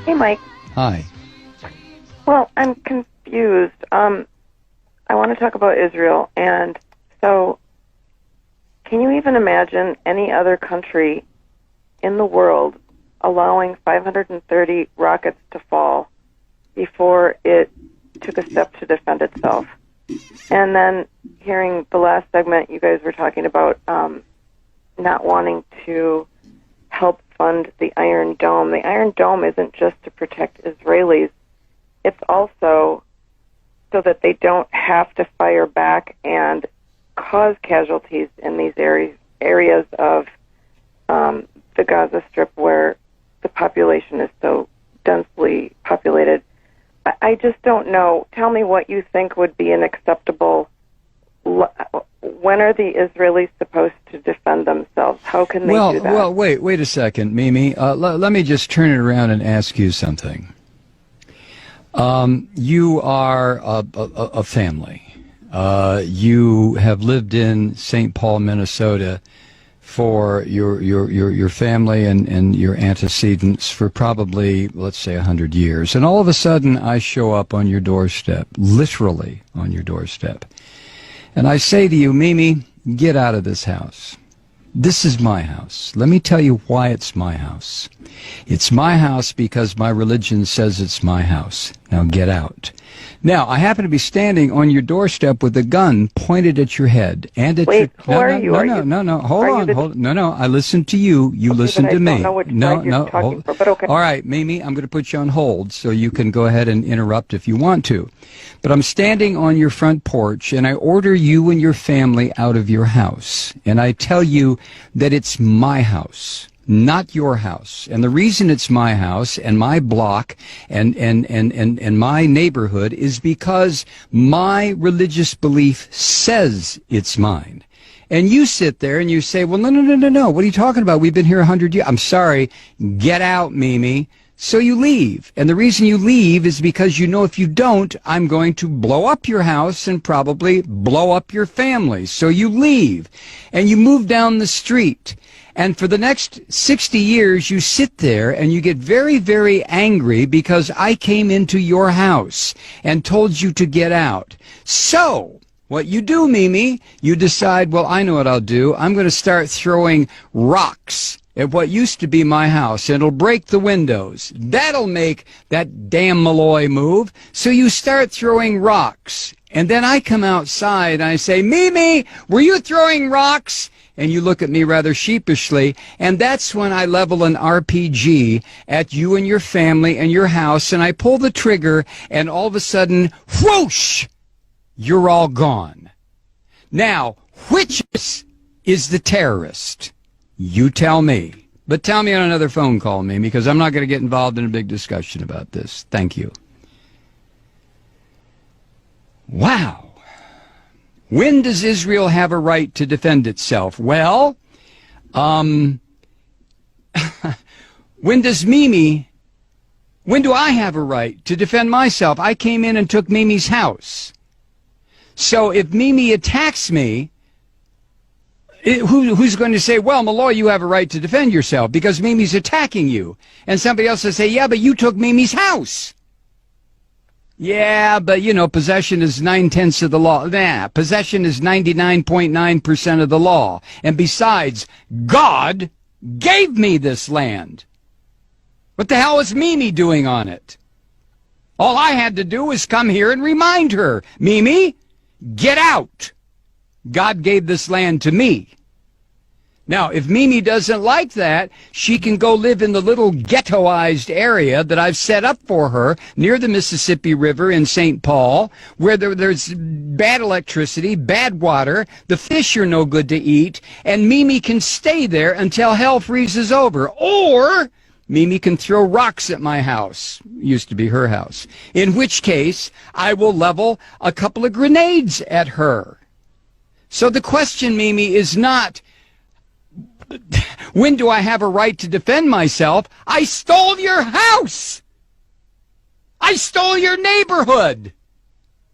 Hey, Mike. Hi. Well, I'm confused. I want to talk about Israel, and so can you even imagine any other country in the world allowing 530 rockets to fall before it took a step to defend itself? And then hearing the last segment, you guys were talking about not wanting to help fund the Iron Dome. The Iron Dome isn't just to protect Israelis. It's also so that they don't have to fire back and cause casualties in these areas of the Gaza Strip where the population is so densely populated. I just don't know. Tell me what you think would be an acceptable. When are the Israelis supposed to defend themselves? How can they do that? Well, wait a second, Mimi. Let me just turn it around and ask you something. You are a family. You have lived in St. Paul, Minnesota, for your family and your antecedents for probably, let's say, 100 years. And all of a sudden, I show up on your doorstep, literally on your doorstep. And I say to you, Mimi, get out of this house. This is my house. Let me tell you why it's my house. It's my house because my religion says it's my house. Now get out. Now, I happen to be standing on your doorstep with a gun pointed at your head and at Wait, your... who are you? No. Hold on. No. I listen to you. You okay, listen to me. I don't know which side you're talking for, but okay. All right, Mimi, I'm going to put you on hold so you can go ahead and interrupt if you want to. But I'm standing on your front porch, and I order you and your family out of your house. And I tell you that it's my house, not your house. And the reason it's my house and my block and my neighborhood is because my religious belief says it's mine. And you sit there and you say, well, no. What are you talking about? We've been here 100 years. I'm sorry. Get out, Mimi. So you leave. And the reason you leave is because you know if you don't, I'm going to blow up your house and probably blow up your family. So you leave. And you move down the street. And for the next 60 years, you sit there and you get very, very angry because I came into your house and told you to get out. So what you do, Mimi, you decide, well, I know what I'll do. I'm going to start throwing rocks at what used to be my house, and it'll break the windows. That'll make that damn Malloy move. So you start throwing rocks. And then I come outside and I say, Mimi, were you throwing rocks? And you look at me rather sheepishly, and that's when I level an RPG at you and your family and your house, and I pull the trigger, and all of a sudden, whoosh, you're all gone. Now, which is the terrorist? You tell me. But tell me on another phone call, Mimi, because I'm not going to get involved in a big discussion about this. Thank you. Wow. When does Israel have a right to defend itself? Well, when do I have a right to defend myself? I came in and took Mimi's house. So if Mimi attacks me, who's going to say, well, Malloy, you have a right to defend yourself because Mimi's attacking you? And somebody else will say, yeah, but you took Mimi's house. Yeah, but, you know, possession is 9/10 of the law. Nah, possession is 99.9% of the law. And besides, God gave me this land. What the hell is Mimi doing on it? All I had to do was come here and remind her, Mimi, get out. God gave this land to me. Now, if Mimi doesn't like that, she can go live in the little ghettoized area that I've set up for her near the Mississippi River in St. Paul, where there's bad electricity, bad water, the fish are no good to eat, and Mimi can stay there until hell freezes over. Or Mimi can throw rocks at my house, used to be her house, in which case I will level a couple of grenades at her. So the question, Mimi, is not, when do I have a right to defend myself? I stole your house. I stole your neighborhood.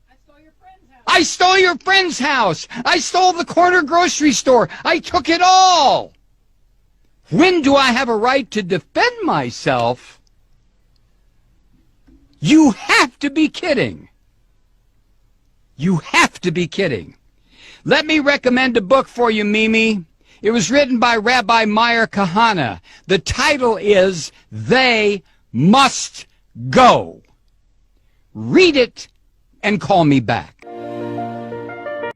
I stole your friend's house. I stole your friend's house. I stole the corner grocery store. I took it all. When do I have a right to defend myself? You have to be kidding. You have to be kidding. Let me recommend a book for you, Mimi. It was written by Rabbi Meir Kahana. The title is They Must Go. Read it and call me back.